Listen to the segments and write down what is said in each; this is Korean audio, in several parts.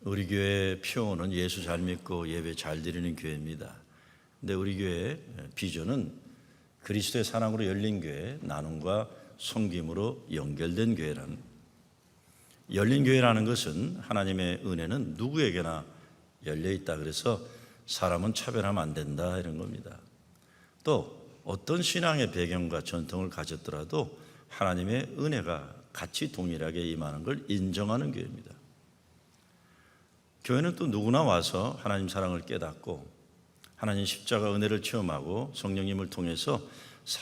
우리 교회 표어는 예수 잘 믿고 예배 잘 드리는 교회입니다. 근데 우리 교회 비전은 그리스도의 사랑으로 열린 교회, 나눔과 섬김으로 연결된 교회라는, 열린 교회라는 것은 하나님의 은혜는 누구에게나 열려 있다. 그래서 사람은 차별하면 안 된다 이런 겁니다. 또 어떤 신앙의 배경과 전통을 가졌더라도 하나님의 은혜가 같이 동일하게 임하는 걸 인정하는 교회입니다. 교회는 또 누구나 와서 하나님 사랑을 깨닫고 하나님 십자가 은혜를 체험하고 성령님을 통해서 새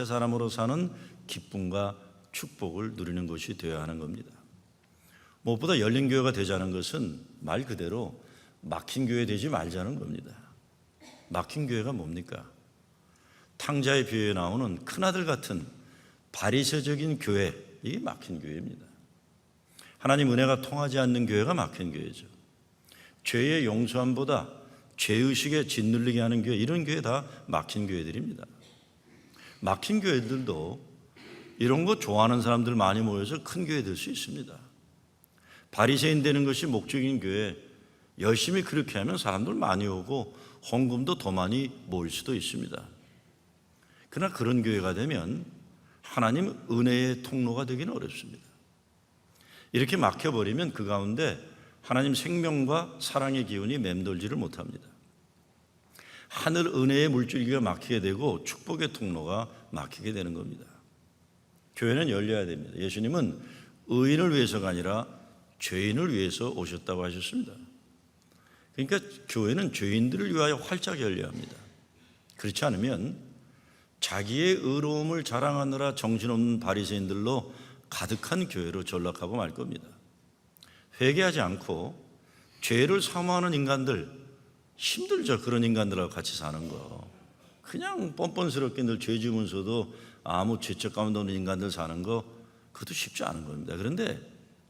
사람으로 사는 기쁨과 축복을 누리는 것이 되어야 하는 겁니다. 무엇보다 열린 교회가 되자는 것은 말 그대로 막힌 교회 되지 말자는 겁니다. 막힌 교회가 뭡니까? 탕자의 비유에 나오는 큰아들 같은 바리새적인 교회, 이게 막힌 교회입니다. 하나님 은혜가 통하지 않는 교회가 막힌 교회죠. 죄의 용서함보다 죄의식에 짓눌리게 하는 교회, 이런 교회 다 막힌 교회들입니다. 막힌 교회들도 이런 거 좋아하는 사람들 많이 모여서 큰 교회 될 수 있습니다. 바리새인 되는 것이 목적인 교회, 열심히 그렇게 하면 사람들 많이 오고 헌금도 더 많이 모일 수도 있습니다. 그러나 그런 교회가 되면 하나님 은혜의 통로가 되기는 어렵습니다. 이렇게 막혀버리면 그 가운데 하나님 생명과 사랑의 기운이 맴돌지를 못합니다. 하늘 은혜의 물줄기가 막히게 되고 축복의 통로가 막히게 되는 겁니다. 교회는 열려야 됩니다. 예수님은 의인을 위해서가 아니라 죄인을 위해서 오셨다고 하셨습니다. 그러니까 교회는 죄인들을 위하여 활짝 열려야 합니다. 그렇지 않으면 자기의 의로움을 자랑하느라 정신없는 바리새인들로 가득한 교회로 전락하고 말 겁니다. 회개하지 않고 죄를 사모하는 인간들, 힘들죠. 그런 인간들하고 같이 사는 거. 그냥 뻔뻔스럽게 늘 죄 지으면서도 아무 죄책 가운데 없는 인간들 사는 거, 그것도 쉽지 않은 겁니다. 그런데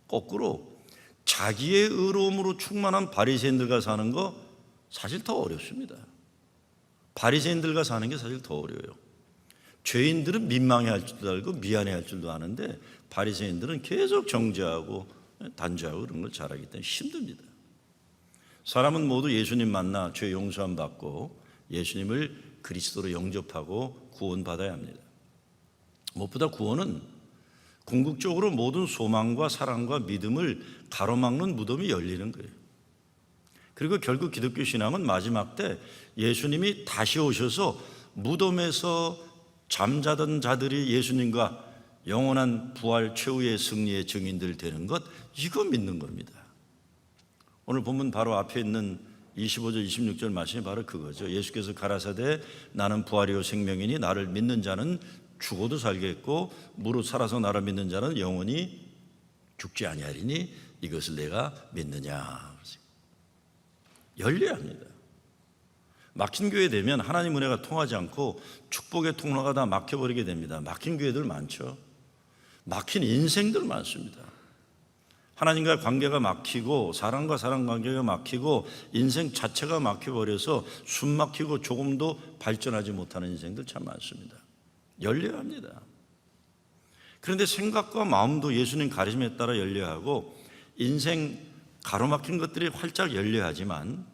거꾸로 자기의 의로움으로 충만한 바리새인들과 사는 거 사실 더 어렵습니다. 바리새인들과 사는 게 사실 더 어려워요. 죄인들은 민망해할 줄도 알고 미안해할 줄도 아는데 바리새인들은 계속 정죄하고 단죄하고 그런 걸 잘하기 때문에 힘듭니다. 사람은 모두 예수님 만나 죄 용서함 받고 예수님을 그리스도로 영접하고 구원받아야 합니다. 무엇보다 구원은 궁극적으로 모든 소망과 사랑과 믿음을 가로막는 무덤이 열리는 거예요. 그리고 결국 기독교 신앙은 마지막 때 예수님이 다시 오셔서 무덤에서 잠자던 자들이 예수님과 영원한 부활 최후의 승리의 증인들 되는 것, 이거 믿는 겁니다. 오늘 본문 바로 앞에 있는 25절 26절 말씀이 바로 그거죠. 예수께서 가라사대 나는 부활이요 생명이니 나를 믿는 자는 죽어도 살겠고 무릇 살아서 나를 믿는 자는 영원히 죽지 아니하리니 이것을 내가 믿느냐. 열려야 합니다. 막힌 교회 되면 하나님 은혜가 통하지 않고 축복의 통로가 다 막혀버리게 됩니다. 막힌 교회들 많죠. 막힌 인생들 많습니다. 하나님과의 관계가 막히고 사랑과 사랑 관계가 막히고 인생 자체가 막혀버려서 숨 막히고 조금도 발전하지 못하는 인생들 참 많습니다. 열려야 합니다. 그런데 생각과 마음도 예수님 가르침에 따라 열려야 하고 인생 가로막힌 것들이 활짝 열려야 하지만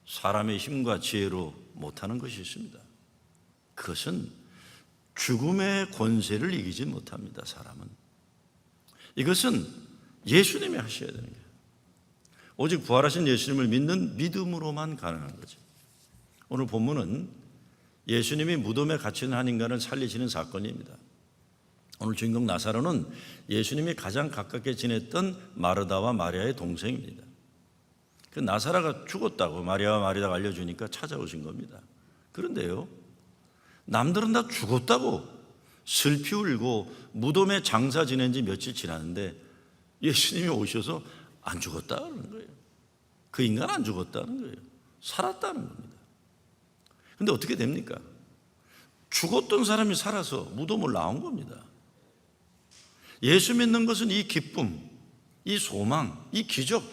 사람의 힘과 지혜로 못하는 것이 있습니다. 그것은 죽음의 권세를 이기지 못합니다. 사람은. 이것은 예수님이 하셔야 되는 거예요. 오직 부활하신 예수님을 믿는 믿음으로만 가능한 거죠. 오늘 본문은 예수님이 무덤에 갇힌 한 인간을 살리시는 사건입니다. 오늘 주인공 나사로는 예수님이 가장 가깝게 지냈던 마르다와 마리아의 동생입니다. 그 나사로가 죽었다고 마리아와 마리아가 알려주니까 찾아오신 겁니다. 그런데요, 남들은 다 죽었다고 슬피 울고 무덤에 장사 지낸 지 며칠 지났는데 예수님이 오셔서 안 죽었다는 거예요. 그 인간 안 죽었다는 거예요. 살았다는 겁니다. 그런데 어떻게 됩니까? 죽었던 사람이 살아서 무덤을 나온 겁니다. 예수 믿는 것은 이 기쁨, 이 소망, 이 기적,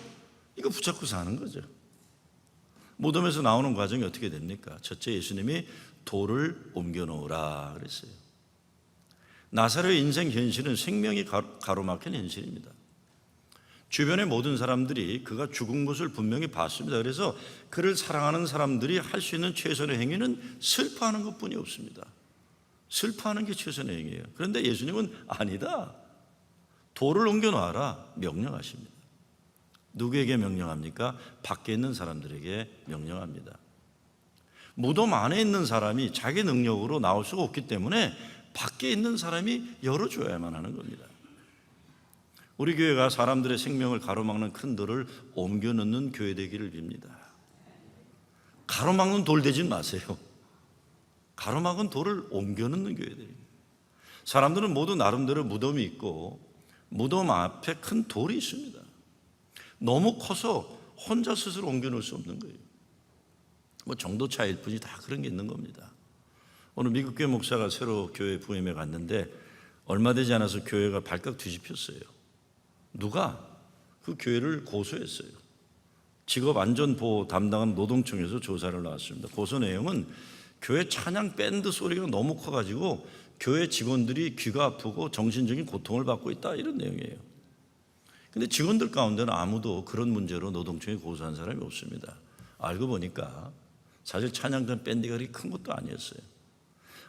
이거 붙잡고 사는 거죠. 무덤에서 나오는 과정이 어떻게 됩니까? 첫째, 예수님이 돌을 옮겨 놓으라 그랬어요. 나사로의 인생 현실은 생명이 가로막힌 현실입니다. 주변의 모든 사람들이 그가 죽은 것을 분명히 봤습니다. 그래서 그를 사랑하는 사람들이 할 수 있는 최선의 행위는 슬퍼하는 것뿐이 없습니다. 슬퍼하는 게 최선의 행위예요. 그런데 예수님은 아니다. 돌을 옮겨놔라 명령하십니다. 누구에게 명령합니까? 밖에 있는 사람들에게 명령합니다. 무덤 안에 있는 사람이 자기 능력으로 나올 수가 없기 때문에 밖에 있는 사람이 열어줘야만 하는 겁니다. 우리 교회가 사람들의 생명을 가로막는 큰 돌을 옮겨 넣는 교회 되기를 빕니다. 가로막는 돌 되지 마세요. 가로막은 돌을 옮겨 넣는 교회 됩니다. 사람들은 모두 나름대로 무덤이 있고 무덤 앞에 큰 돌이 있습니다. 너무 커서 혼자 스스로 옮겨 놓을 수 없는 거예요. 뭐 정도 차이일 뿐이 다 그런 게 있는 겁니다. 오늘 미국 교회 목사가 새로 교회 부임에 갔는데 얼마 되지 않아서 교회가 발칵 뒤집혔어요. 누가 그 교회를 고소했어요. 직업안전보호 담당한 노동청에서 조사를 나왔습니다. 고소 내용은 교회 찬양 밴드 소리가 너무 커가지고 교회 직원들이 귀가 아프고 정신적인 고통을 받고 있다, 이런 내용이에요. 근데 직원들 가운데는 아무도 그런 문제로 노동청에 고소한 사람이 없습니다. 알고 보니까 사실 찬양단 밴드가 그렇게 큰 것도 아니었어요.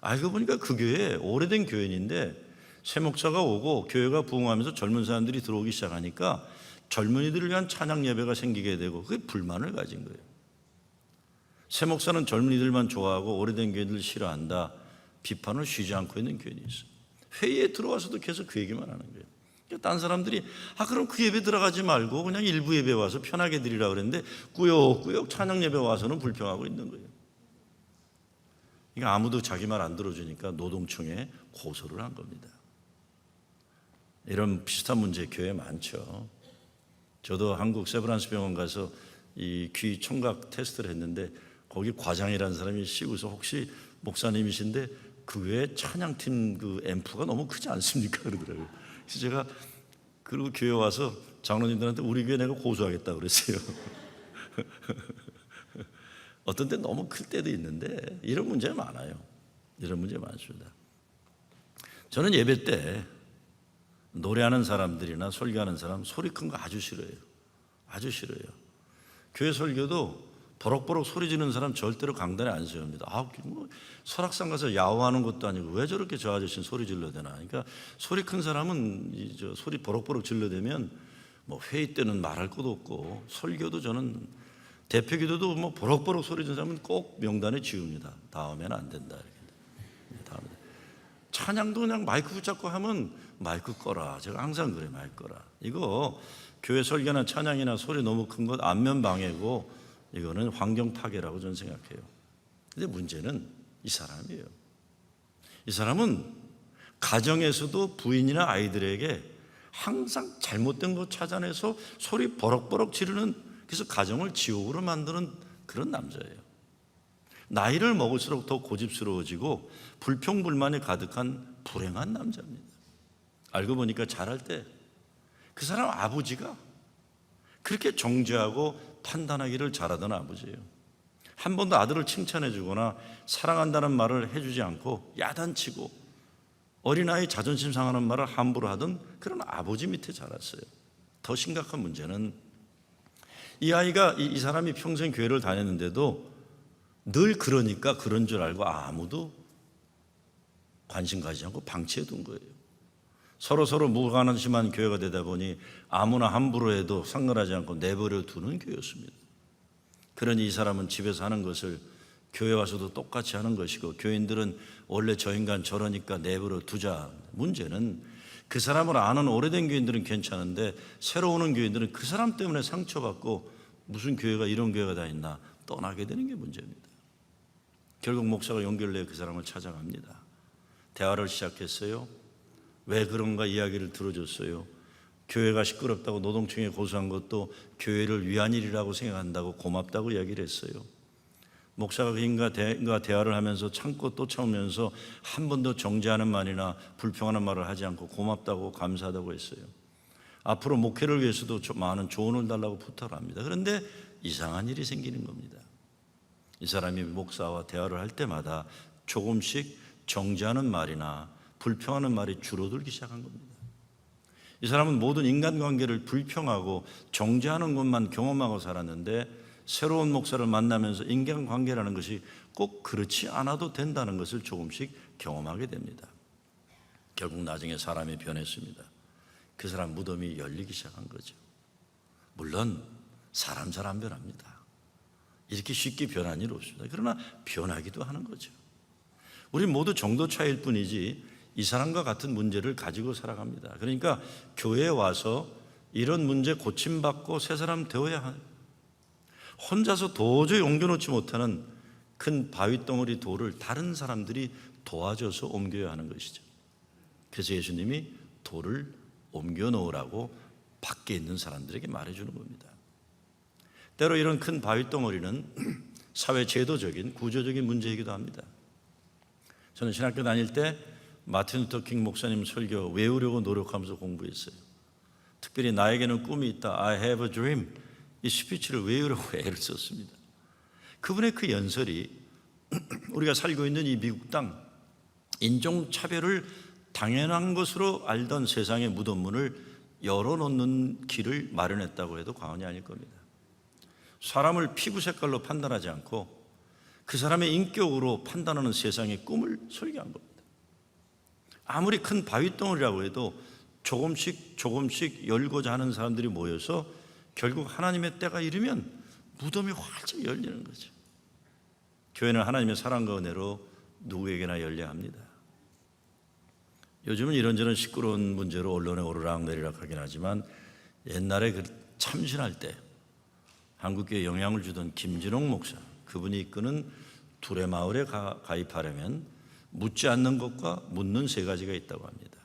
알고 보니까 그 교회 오래된 교인인데 새 목사가 오고 교회가 부흥하면서 젊은 사람들이 들어오기 시작하니까 젊은이들을 위한 찬양 예배가 생기게 되고 그게 불만을 가진 거예요. 새 목사는 젊은이들만 좋아하고 오래된 교인들을 싫어한다, 비판을 쉬지 않고 있는 교인이 있어요. 회의에 들어와서도 계속 그 얘기만 하는 거예요. 딴 사람들이 그럼 그 예배 들어가지 말고 그냥 일부 예배 와서 편하게 드리라 그랬는데 꾸역꾸역 찬양 예배 와서는 불평하고 있는 거예요. 이거 아무도 자기 말 안 들어주니까 노동청에 고소를 한 겁니다. 이런 비슷한 문제 교회에 많죠. 저도 한국 세브란스 병원 가서 이 귀 청각 테스트를 했는데 거기 과장이라는 사람이 씌고서 혹시 목사님이신데 그 외에 찬양팀 그 앰프가 너무 크지 않습니까? 그러더라고요. 그래서 제가 그리고 교회 와서 장로님들한테 우리 교회 내가 고소하겠다 그랬어요. 어떤 때 너무 클 때도 있는데 이런 문제 많아요. 이런 문제 많습니다. 저는 예배 때 노래하는 사람들이나 설교하는 사람 소리 큰 거 아주 싫어해요. 아주 싫어해요. 교회 설교도 버럭버럭 소리 지르는 사람 절대로 강단에 안 세웁니다. 뭐 설악산 가서 야호하는 것도 아니고 왜 저렇게 저 아저씨는 소리 질러대나. 그러니까 소리 큰 사람은 소리 버럭버럭 질러대면 뭐 회의 때는 말할 것도 없고 설교도 저는 대표기도도 뭐 버럭버럭 소리 지르는 사람은 꼭 명단에 지웁니다. 다음에는 안 된다. 이렇게. 다음에 찬양도 그냥 마이크 붙잡고 하면 마이크 꺼라. 제가 항상 그래요. 마이크 꺼라. 이거 교회 설교나 찬양이나 소리 너무 큰 것 안면 방해고 이거는 환경 파괴라고 저는 생각해요. 근데 문제는 이 사람이에요. 이 사람은 가정에서도 부인이나 아이들에게 항상 잘못된 거 찾아내서 소리 버럭버럭 지르는, 그래서 가정을 지옥으로 만드는 그런 남자예요. 나이를 먹을수록 더 고집스러워지고 불평불만이 가득한 불행한 남자입니다. 알고 보니까 자랄 때 그 사람 아버지가 그렇게 정죄하고 판단하기를 잘하던 아버지예요. 한 번도 아들을 칭찬해 주거나 사랑한다는 말을 해주지 않고 야단치고 어린아이 자존심 상하는 말을 함부로 하던 그런 아버지 밑에 자랐어요. 더 심각한 문제는 이 아이가 이 사람이 평생 교회를 다녔는데도 늘 그러니까 그런 줄 알고 아무도 관심 가지지 않고 방치해 둔 거예요. 서로 무관심한 교회가 되다 보니 아무나 함부로 해도 상관하지 않고 내버려 두는 교회였습니다. 그러니 이 사람은 집에서 하는 것을 교회 와서도 똑같이 하는 것이고 교인들은 원래 저 인간 저러니까 내버려 두자. 문제는 그 사람을 아는 오래된 교인들은 괜찮은데 새로 오는 교인들은 그 사람 때문에 상처받고 무슨 교회가 이런 교회가 다 있나 떠나게 되는 게 문제입니다. 결국 목사가 연결해 그 사람을 찾아갑니다. 대화를 시작했어요. 왜 그런가 이야기를 들어줬어요. 교회가 시끄럽다고 노동청에 고소한 것도 교회를 위한 일이라고 생각한다고 고맙다고 이야기를 했어요. 목사가 그 인간과 대화를 하면서 참고 또 참으면서 한 번도 정죄하는 말이나 불평하는 말을 하지 않고 고맙다고 감사하다고 했어요. 앞으로 목회를 위해서도 많은 조언을 달라고 부탁을 합니다. 그런데 이상한 일이 생기는 겁니다. 이 사람이 목사와 대화를 할 때마다 조금씩 정죄하는 말이나 불평하는 말이 줄어들기 시작한 겁니다. 이 사람은 모든 인간관계를 불평하고 정죄하는 것만 경험하고 살았는데 새로운 목사를 만나면서 인간관계라는 것이 꼭 그렇지 않아도 된다는 것을 조금씩 경험하게 됩니다. 결국 나중에 사람이 변했습니다. 그 사람 무덤이 열리기 시작한 거죠. 물론 사람 잘 안 변합니다. 이렇게 쉽게 변한 일 없습니다. 그러나 변하기도 하는 거죠. 우리 모두 정도 차이일 뿐이지 이 사람과 같은 문제를 가지고 살아갑니다. 그러니까 교회에 와서 이런 문제 고침받고 새 사람 되어야 해요. 혼자서 도저히 옮겨놓지 못하는 큰 바위덩어리 돌을 다른 사람들이 도와줘서 옮겨야 하는 것이죠. 그래서 예수님이 돌을 옮겨 놓으라고 밖에 있는 사람들에게 말해주는 겁니다. 때로 이런 큰 바위덩어리는 사회 제도적인 구조적인 문제이기도 합니다. 저는 신학교 다닐 때 마틴 루터 킹 목사님 설교 외우려고 노력하면서 공부했어요. 특별히 나에게는 꿈이 있다, I have a dream, 이 스피치를 외우려고 애를 썼습니다. 그분의 그 연설이 우리가 살고 있는 이 미국 땅, 인종차별을 당연한 것으로 알던 세상의 무덤문을 열어놓는 길을 마련했다고 해도 과언이 아닐 겁니다. 사람을 피부 색깔로 판단하지 않고 그 사람의 인격으로 판단하는 세상의 꿈을 설계한 겁니다. 아무리 큰 바위덩어리라고 해도 조금씩 열고자 하는 사람들이 모여서 결국 하나님의 때가 이르면 무덤이 활짝 열리는 거죠. 교회는 하나님의 사랑과 은혜로 누구에게나 열려야 합니다. 요즘은 이런저런 시끄러운 문제로 언론에 오르락내리락 하긴 하지만 옛날에 그 참신할 때 한국교회에 영향을 주던 김진홍 목사, 그분이 이끄는 두레마을에 가입하려면 묻지 않는 것과 묻는 세 가지가 있다고 합니다.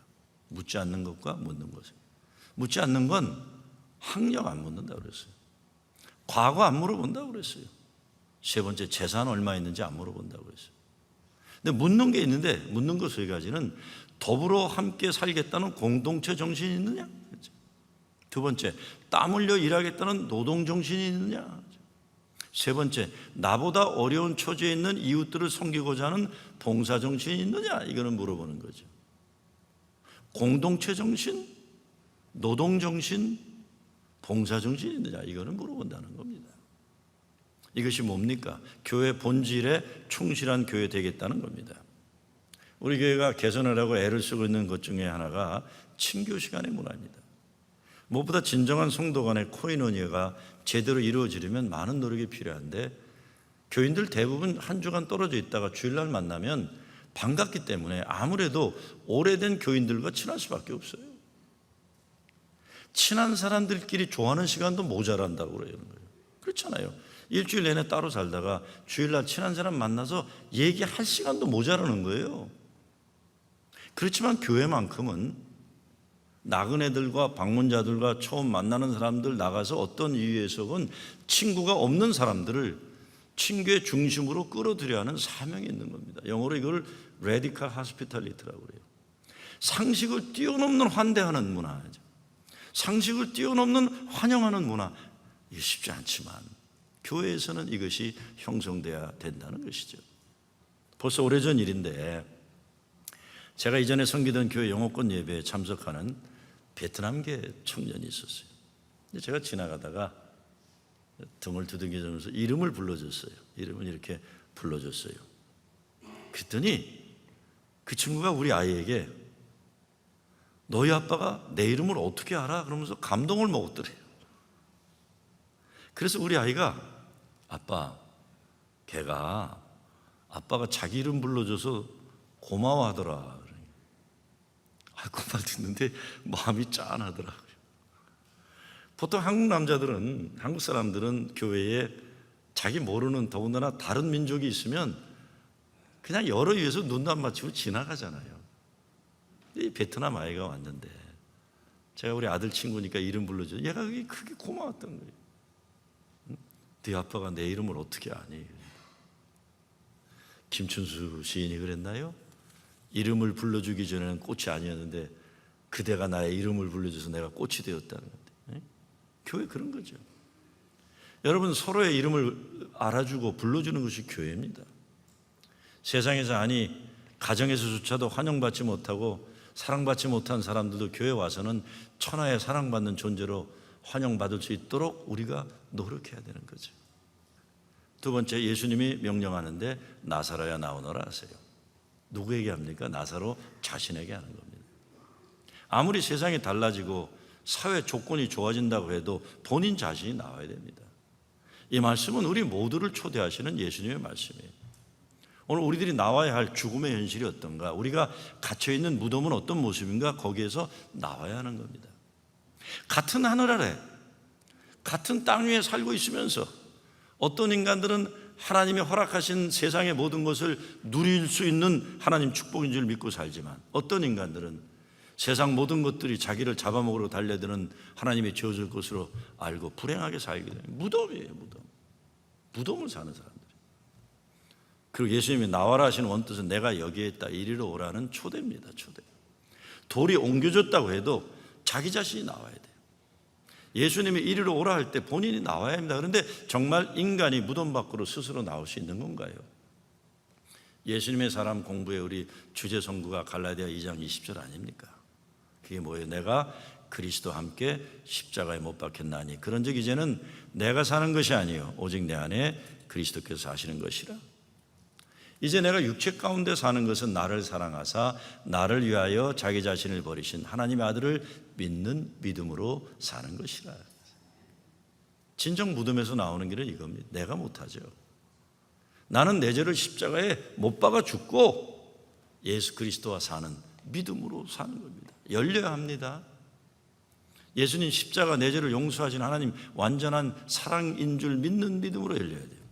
묻지 않는 것과 묻는 것. 묻지 않는 건 학력 안 묻는다고 그랬어요. 과거 안 물어본다고 그랬어요. 세 번째, 재산 얼마 있는지 안 물어본다고 그랬어요. 근데 묻는 게 있는데 묻는 것 세 가지는 더불어 함께 살겠다는 공동체 정신이 있느냐? 두 번째, 땀 흘려 일하겠다는 노동 정신이 있느냐? 세 번째, 나보다 어려운 처지에 있는 이웃들을 섬기고자 하는 봉사 정신이 있느냐? 이거는 물어보는 거죠. 공동체 정신, 노동 정신, 봉사 정신이 있느냐? 이거는 물어본다는 겁니다. 이것이 뭡니까? 교회 본질에 충실한 교회 되겠다는 겁니다. 우리 교회가 개선하려고 애를 쓰고 있는 것 중에 하나가 친교 시간의 문화입니다. 무엇보다 진정한 성도 간의 코이노니아가 제대로 이루어지려면 많은 노력이 필요한데 교인들 대부분 한 주간 떨어져 있다가 주일날 만나면 반갑기 때문에 아무래도 오래된 교인들과 친할 수밖에 없어요. 친한 사람들끼리 좋아하는 시간도 모자란다고 그러는 거예요. 그렇잖아요. 일주일 내내 따로 살다가 주일날 친한 사람 만나서 얘기할 시간도 모자라는 거예요. 그렇지만 교회만큼은 나그네들과 방문자들과 처음 만나는 사람들 나가서 어떤 이유에서건 친구가 없는 사람들을 친교의 중심으로 끌어들여야 하는 사명이 있는 겁니다. 영어로 이걸 Radical Hospitality라고 그래요. 상식을 뛰어넘는 환대하는 문화죠. 상식을 뛰어넘는 환영하는 문화. 이게 쉽지 않지만 교회에서는 이것이 형성돼야 된다는 것이죠. 벌써 오래전 일인데 제가 이전에 섬기던 교회 영어권 예배에 참석하는 베트남계 청년이 있었어요. 제가 지나가다가 등을 두들기면서 이름을 불러줬어요. 이름을 이렇게 불러줬어요. 그랬더니 그 친구가 우리 아이에게 너희 아빠가 내 이름을 어떻게 알아? 그러면서 감동을 먹었더래요. 그래서 우리 아이가 아빠, 걔가 아빠가 자기 이름 불러줘서 고마워하더라. 그 말 듣는데 마음이 짠하더라고요. 보통 한국 남자들은, 한국 사람들은 교회에 자기 모르는 더군다나 다른 민족이 있으면 그냥 열어 위에서 눈도 안 맞추고 지나가잖아요. 이 베트남 아이가 왔는데 제가 우리 아들 친구니까 이름 불러줘. 얘가 그게 크게 고마웠던 거예요. 네 아빠가 내 이름을 어떻게 아니? 김춘수 시인이 그랬나요? 이름을 불러주기 전에는 꽃이 아니었는데 그대가 나의 이름을 불러줘서 내가 꽃이 되었다는 건데. 교회 그런 거죠. 여러분 서로의 이름을 알아주고 불러주는 것이 교회입니다. 세상에서 아니 가정에서조차도 환영받지 못하고 사랑받지 못한 사람들도 교회 와서는 천하의 사랑받는 존재로 환영받을 수 있도록 우리가 노력해야 되는 거죠. 두 번째, 예수님이 명령하는데 나사로야 나오너라 하세요. 누구에게 합니까? 나사로 자신에게 하는 겁니다. 아무리 세상이 달라지고 사회 조건이 좋아진다고 해도 본인 자신이 나와야 됩니다. 이 말씀은 우리 모두를 초대하시는 예수님의 말씀이에요. 오늘 우리들이 나와야 할 죽음의 현실이 어떤가, 우리가 갇혀있는 무덤은 어떤 모습인가, 거기에서 나와야 하는 겁니다. 같은 하늘 아래, 같은 땅 위에 살고 있으면서 어떤 인간들은 하나님이 허락하신 세상의 모든 것을 누릴 수 있는 하나님 축복인 줄 믿고 살지만, 어떤 인간들은 세상 모든 것들이 자기를 잡아먹으러 달려드는 하나님의 저줄 것으로 알고 불행하게 살게 돼요. 무덤이에요, 무덤. 무덤을 사는 사람들. 그리고 예수님이 나와라 하시는 원뜻은 내가 여기에 있다, 이리로 오라는 초대입니다. 초대. 돌이 옮겨졌다고 해도 자기 자신이 나와야 돼요. 예수님이 이리로 오라 할 때 본인이 나와야 합니다. 그런데 정말 인간이 무덤 밖으로 스스로 나올 수 있는 건가요? 예수님의 사람 공부에 우리 주제 성구가 갈라디아 2장 20절 아닙니까? 그게 뭐예요? 내가 그리스도와 함께 십자가에 못 박혔나니 그런즉 이제는 내가 사는 것이 아니요 오직 내 안에 그리스도께서 사시는 것이라. 이제 내가 육체 가운데 사는 것은 나를 사랑하사 나를 위하여 자기 자신을 버리신 하나님의 아들을 믿는 믿음으로 사는 것이라. 진정 무덤에서 나오는 길은 이겁니다. 내가 못하죠. 나는 내 죄를 십자가에 못 박아 죽고 예수 그리스도와 사는 믿음으로 사는 겁니다. 열려야 합니다. 예수님 십자가 내 죄를 용서하신 하나님 완전한 사랑인 줄 믿는 믿음으로 열려야 돼요.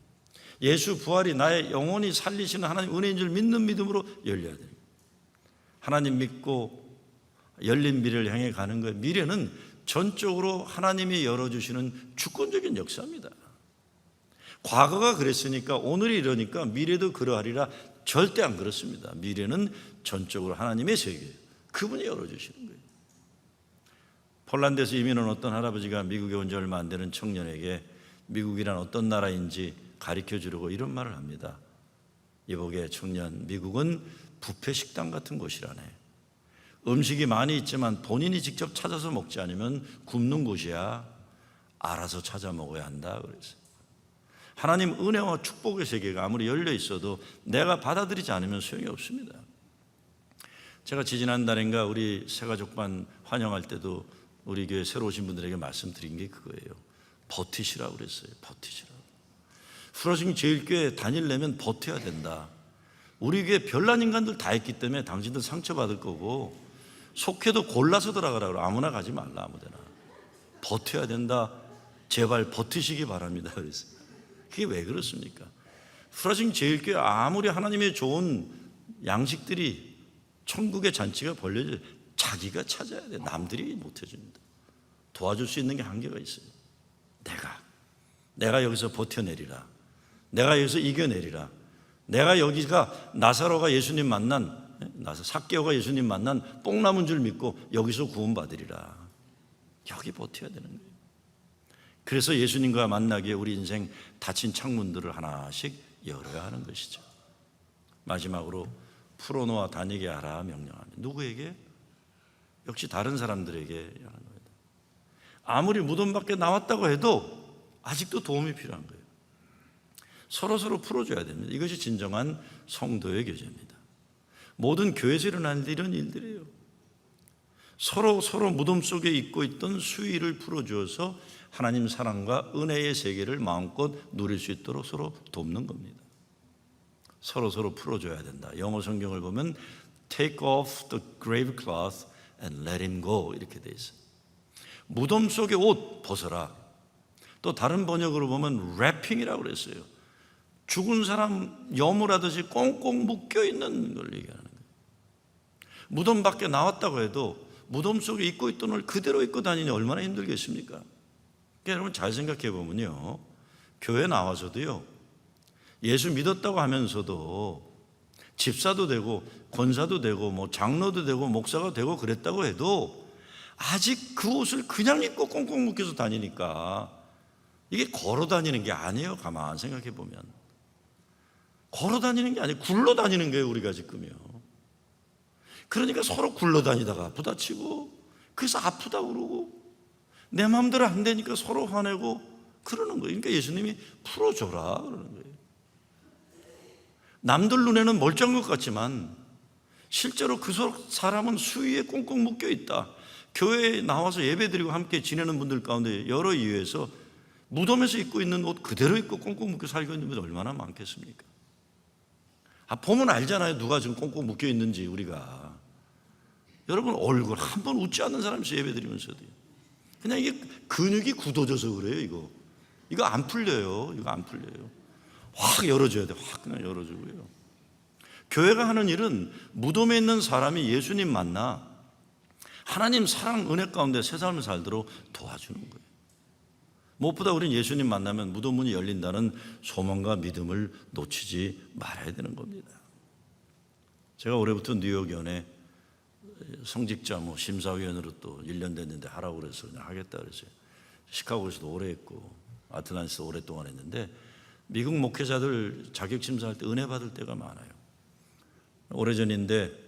예수 부활이 나의 영혼이 살리시는 하나님 은혜인 줄 믿는 믿음으로 열려야 돼요. 하나님 믿고 열린 미래를 향해 가는 거예요. 미래는 전적으로 하나님이 열어주시는 주권적인 역사입니다. 과거가 그랬으니까 오늘이 이러니까 미래도 그러하리라. 절대 안 그렇습니다. 미래는 전적으로 하나님의 세계예요. 그분이 열어주시는 거예요. 폴란드에서 이민 온 어떤 할아버지가 미국에 온 지 얼마 안 되는 청년에게 미국이란 어떤 나라인지 가르쳐 주려고 이런 말을 합니다. 이보게 청년, 미국은 뷔페 식당 같은 곳이라네. 음식이 많이 있지만 본인이 직접 찾아서 먹지 않으면 굶는 곳이야. 알아서 찾아 먹어야 한다 그랬어요. 하나님 은혜와 축복의 세계가 아무리 열려 있어도 내가 받아들이지 않으면 소용이 없습니다. 제가 지지난달인가 우리 새가족반 환영할 때도 우리 교회 새로 오신 분들에게 말씀드린 게 그거예요. 버티시라고 그랬어요. 버티시라고. 후라싱 제일교회 다니려면 버텨야 된다. 우리 교회 별난 인간들 다 있기 때문에 당신들 상처받을 거고 속해도 골라서 들어가라고 아무나 가지 말라 아무데나. 버텨야 된다. 제발 버티시기 바랍니다. 그랬어요. 그게 왜 그렇습니까? 후라싱 제일교회 아무리 하나님의 좋은 양식들이 천국의 잔치가 벌려져 자기가 찾아야 돼. 남들이 못 해줍니다. 도와줄 수 있는 게 한계가 있어요. 내가 여기서 버텨내리라. 내가 여기서 이겨내리라. 내가 여기가 나사로가 예수님 만난 삭개오가 예수님 만난 뽕나무인 줄 믿고 여기서 구원받으리라. 여기 버텨야 되는 거예요. 그래서 예수님과 만나기에 우리 인생 닫힌 창문들을 하나씩 열어야 하는 것이죠. 마지막으로 풀어놓아 다니게 하라 명령합니다. 누구에게? 역시 다른 사람들에게 하는 겁니다. 아무리 무덤 밖에 나왔다고 해도 아직도 도움이 필요한 거예요. 서로 풀어줘야 됩니다. 이것이 진정한 성도의 교제입니다. 모든 교회에서 일어나는 이런 일들이에요. 서로 무덤 속에 있고 있던 수위를 풀어주어서 하나님 사랑과 은혜의 세계를 마음껏 누릴 수 있도록 서로 돕는 겁니다. 서로 풀어줘야 된다. 영어 성경을 보면 Take off the grave cloth and let him go 이렇게 돼 있어요. 무덤 속의 옷 벗어라. 또 다른 번역으로 보면 랩핑이라고 그랬어요. 죽은 사람 여물하듯이 꽁꽁 묶여있는 걸 얘기하는 거예요. 무덤 밖에 나왔다고 해도 무덤 속에 입고 있던 옷을 그대로 입고 다니니 얼마나 힘들겠습니까? 그러니까 여러분 잘 생각해 보면요, 교회 나와서도요, 예수 믿었다고 하면서도 집사도 되고 권사도 되고 뭐 장로도 되고 목사가 되고 그랬다고 해도 아직 그 옷을 그냥 입고 꽁꽁 묶여서 다니니까 이게 걸어 다니는 게 아니에요. 가만 생각해 보면 걸어 다니는 게 아니에요. 굴러 다니는 거예요. 우리가 지금요. 그러니까 서로 굴러다니다가 부딪히고, 그래서 아프다고 그러고, 내 마음대로 안 되니까 서로 화내고 그러는 거예요. 그러니까 예수님이 풀어줘라 그러는 거예요. 남들 눈에는 멀쩡한 것 같지만 실제로 그 사람은 수위에 꽁꽁 묶여 있다. 교회에 나와서 예배드리고 함께 지내는 분들 가운데 여러 이유에서 무덤에서 입고 있는 옷 그대로 입고 꽁꽁 묶여 살고 있는 분들 얼마나 많겠습니까? 보면 알잖아요. 누가 지금 꽁꽁 묶여 있는지. 우리가 여러분 얼굴 한 번 웃지 않는 사람이 예배드리면서도요. 그냥 이게 근육이 굳어져서 그래요. 이거 안 풀려요. 이거 안 풀려요. 확 열어줘야 돼. 확 그냥 열어주고요. 교회가 하는 일은 무덤에 있는 사람이 예수님 만나 하나님 사랑 은혜 가운데 새 삶을 살도록 도와주는 거예요. 무엇보다 우리는 예수님 만나면 무덤 문이 열린다는 소망과 믿음을 놓치지 말아야 되는 겁니다. 제가 올해부터 뉴욕연에 성직자 심사위원으로 또 1년 됐는데 하라고 그래서 그냥 하겠다 그랬어요. 시카고에서도 오래 했고 아틀란티스도 오랫동안 했는데 미국 목회자들 자격 심사할 때 은혜 받을 때가 많아요. 오래전인데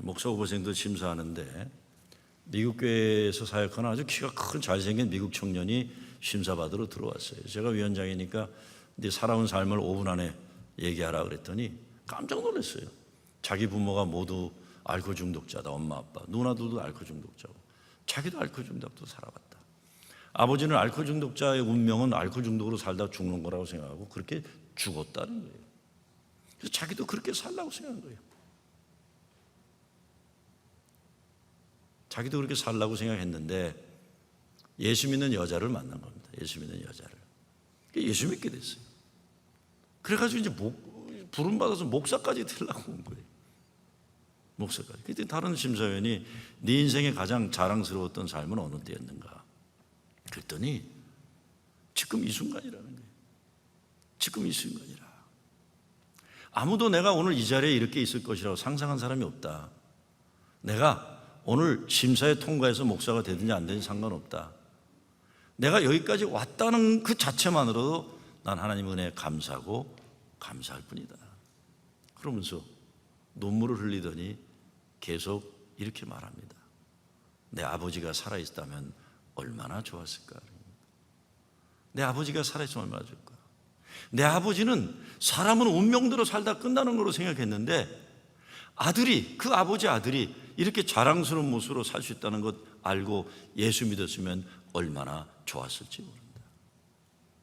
목사 후보생도 심사하는데 미국 교회에서 사역하는 아주 키가 큰 잘생긴 미국 청년이 심사받으러 들어왔어요. 제가 위원장이니까 네 살아온 삶을 5분 안에 얘기하라 그랬더니 깜짝 놀랐어요. 자기 부모가 모두 알코올 중독자다. 엄마 아빠 누나들도 알코올 중독자고 자기도 알코올 중독도 살아봤다. 아버지는 알코올 중독자의 운명은 알코올 중독으로 살다 죽는 거라고 생각하고 그렇게 죽었다는 거예요. 그래서 자기도 그렇게 살라고 생각한 거예요. 자기도 그렇게 살라고 생각했는데 예수 믿는 여자를 만난 겁니다. 예수 믿는 여자를. 예수 믿게 됐어요. 그래가지고 이제 부름 받아서 목사까지 되려고 온 거예요. 목사까지. 그때 다른 심사위원이 네 인생에 가장 자랑스러웠던 삶은 어느 때였는가? 그랬더니 지금 이 순간이라는 거예요. 지금 이 순간이라. 아무도 내가 오늘 이 자리에 이렇게 있을 것이라고 상상한 사람이 없다. 내가 오늘 심사에 통과해서 목사가 되든지 안 되든지 상관없다. 내가 여기까지 왔다는 그 자체만으로도 난 하나님 은혜에 감사하고 감사할 뿐이다. 그러면서 눈물을 흘리더니 계속 이렇게 말합니다. 내 아버지가 살아있다면 얼마나 좋았을까? 내 아버지가 살아있으면 얼마나 좋을까? 내 아버지는 사람은 운명대로 살다 끝나는 거로 생각했는데 그 아버지 아들이 이렇게 자랑스러운 모습으로 살 수 있다는 것 알고 예수 믿었으면 얼마나 좋았을지 모른다.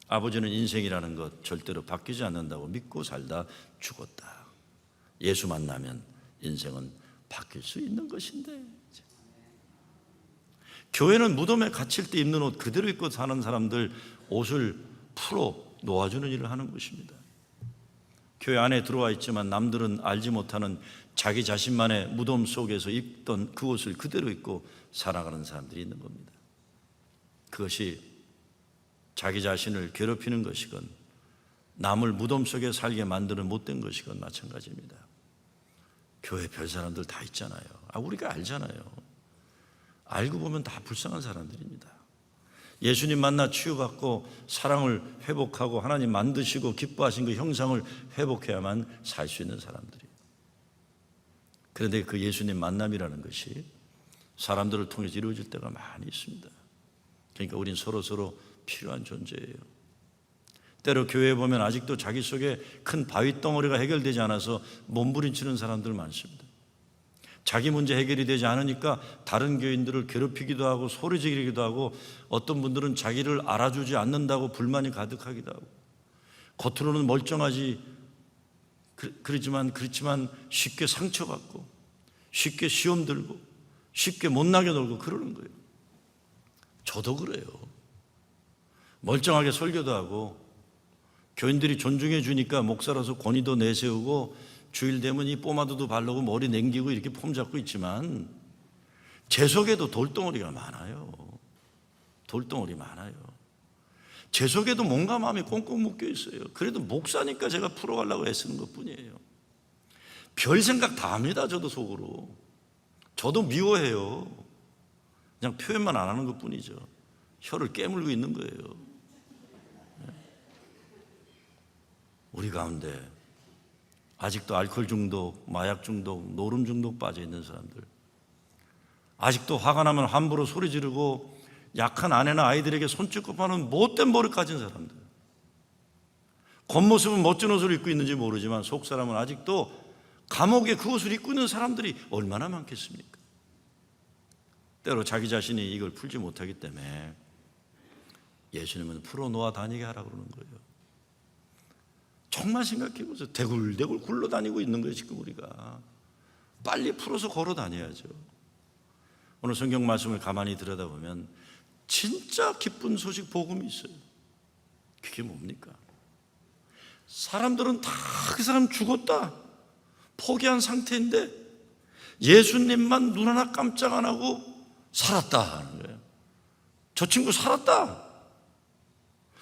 아버지는 인생이라는 것 절대로 바뀌지 않는다고 믿고 살다 죽었다. 예수 만나면 인생은 바뀔 수 있는 것인데. 교회는 무덤에 갇힐 때 입는 옷 그대로 입고 사는 사람들 옷을 풀어 놓아주는 일을 하는 것입니다. 교회 안에 들어와 있지만 남들은 알지 못하는 자기 자신만의 무덤 속에서 입던 그 옷을 그대로 입고 살아가는 사람들이 있는 겁니다. 그것이 자기 자신을 괴롭히는 것이건 남을 무덤 속에 살게 만드는 못된 것이건 마찬가지입니다. 교회 별 사람들 다 있잖아요. 우리가 알잖아요. 알고 보면 다 불쌍한 사람들입니다. 예수님 만나 치유받고 사랑을 회복하고 하나님 만드시고 기뻐하신 그 형상을 회복해야만 살 수 있는 사람들이에요. 그런데 그 예수님 만남이라는 것이 사람들을 통해서 이루어질 때가 많이 있습니다. 그러니까 우린 서로 필요한 존재예요. 때로 교회에 보면 아직도 자기 속에 큰 바위 덩어리가 해결되지 않아서 몸부림치는 사람들 많습니다. 자기 문제 해결이 되지 않으니까 다른 교인들을 괴롭히기도 하고 소리 지르기도 하고 어떤 분들은 자기를 알아주지 않는다고 불만이 가득하기도 하고 겉으로는 멀쩡하지 그렇지만 쉽게 상처받고 쉽게 시험 들고 쉽게 못나게 놀고 그러는 거예요. 저도 그래요. 멀쩡하게 설교도 하고 교인들이 존중해 주니까 목사로서 권위도 내세우고 주일 되면 이 포마드도 바르고 머리 냉기고 이렇게 폼 잡고 있지만 제 속에도 돌덩어리가 많아요. 돌덩어리 많아요. 제 속에도 뭔가 마음이 꽁꽁 묶여 있어요. 그래도 목사니까 제가 풀어가려고 애쓰는 것뿐이에요. 별 생각 다 합니다. 저도 속으로. 저도 미워해요. 그냥 표현만 안 하는 것뿐이죠. 혀를 깨물고 있는 거예요. 우리 가운데 아직도 알코올 중독, 마약 중독, 노름 중독 빠져 있는 사람들, 아직도 화가 나면 함부로 소리 지르고 약한 아내나 아이들에게 손짓고 파는 못된 버릇 가진 사람들, 겉모습은 멋진 옷을 입고 있는지 모르지만 속 사람은 아직도 감옥에 그 옷을 입고 있는 사람들이 얼마나 많겠습니까? 때로 자기 자신이 이걸 풀지 못하기 때문에 예수님은 풀어놓아 다니게 하라고 그러는 거예요. 정말 생각해 보세요. 대굴대굴 굴러다니고 있는 거예요. 지금 우리가 빨리 풀어서 걸어 다녀야죠. 오늘 성경 말씀을 가만히 들여다보면 진짜 기쁜 소식 복음이 있어요. 그게 뭡니까? 사람들은 다 그 사람 죽었다 포기한 상태인데 예수님만 눈 하나 깜짝 안 하고 살았다 하는 거예요. 저 친구 살았다.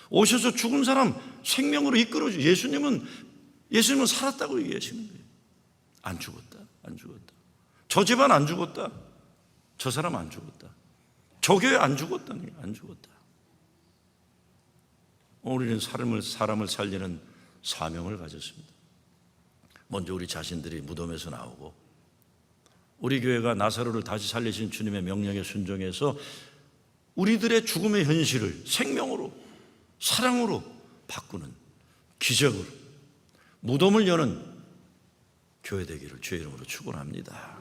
오셔서 죽은 사람 생명으로 이끌어줘. 예수님은 살았다고 얘기하시는 거예요. 안 죽었다. 저 집안 안 죽었다. 저 사람 안 죽었다. 저 교회 안 죽었다는 거예요. 안 죽었다. 우리는 사람을 살리는 사명을 가졌습니다. 먼저 우리 자신들이 무덤에서 나오고 우리 교회가 나사로를 다시 살리신 주님의 명령에 순종해서 우리들의 죽음의 현실을 생명으로, 사랑으로 바꾸는 기적으로 무덤을 여는 교회 되기를 주의 이름으로 축원합니다.